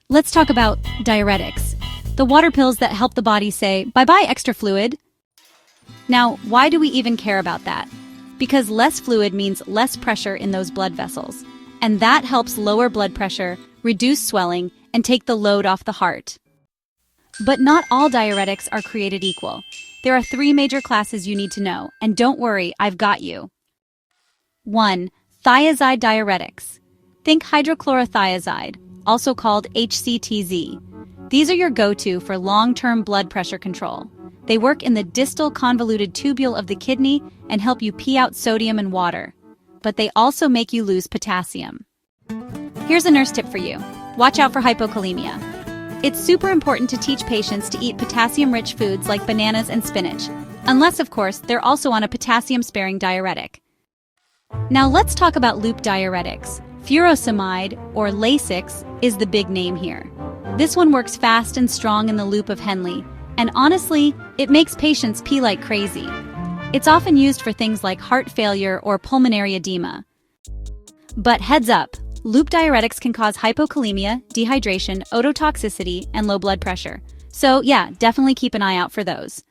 Let's talk about diuretics, the water pills that help the body say, bye-bye extra fluid. Now, why do we even care about that? Because less fluid means less pressure in those blood vessels, and that helps lower blood pressure, reduce swelling, and take the load off the heart. But not all diuretics are created equal. There are 3 major classes you need to know, and don't worry, I've got you. 1. Thiazide diuretics. Think hydrochlorothiazide, also called HCTZ. These are your go-to for long-term blood pressure control. They work in the distal convoluted tubule of the kidney and help you pee out sodium and water. But they also make you lose potassium. Here's a nurse tip for you. Watch out for hypokalemia. It's super important to teach patients to eat potassium-rich foods like bananas and spinach, unless, of course, they're also on a potassium-sparing diuretic. Now let's talk about loop diuretics. Furosemide, or Lasix, is the big name here. This one works fast and strong in the loop of Henle, and honestly, it makes patients pee like crazy. It's often used for things like heart failure or pulmonary edema. But heads up, loop diuretics can cause hypokalemia, dehydration, ototoxicity, and low blood pressure. So yeah, definitely keep an eye out for those.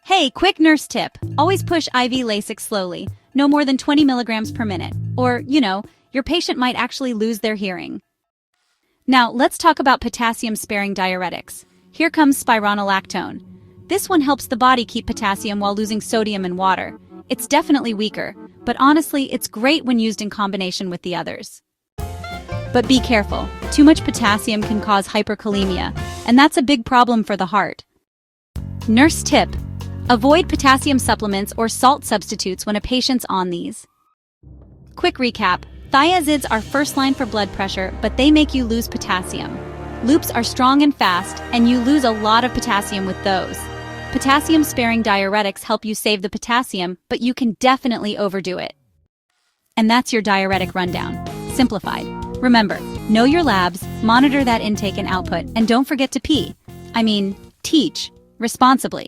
Hey, quick nurse tip. Always push IV Lasix slowly, no more than 20 milligrams per minute. Or, your patient might actually lose their hearing. Now, let's talk about potassium-sparing diuretics. Here comes spironolactone. This one helps the body keep potassium while losing sodium and water. It's definitely weaker, but honestly, it's great when used in combination with the others. But be careful. Too much potassium can cause hyperkalemia, and that's a big problem for the heart. Nurse tip: avoid potassium supplements or salt substitutes when a patient's on these. Quick recap. Thiazides are first line for blood pressure, but they make you lose potassium. Loops are strong and fast, and you lose a lot of potassium with those. Potassium-sparing diuretics help you save the potassium, but you can definitely overdo it. And that's your diuretic rundown. Simplified. Remember, know your labs, monitor that intake and output, and don't forget to teach responsibly.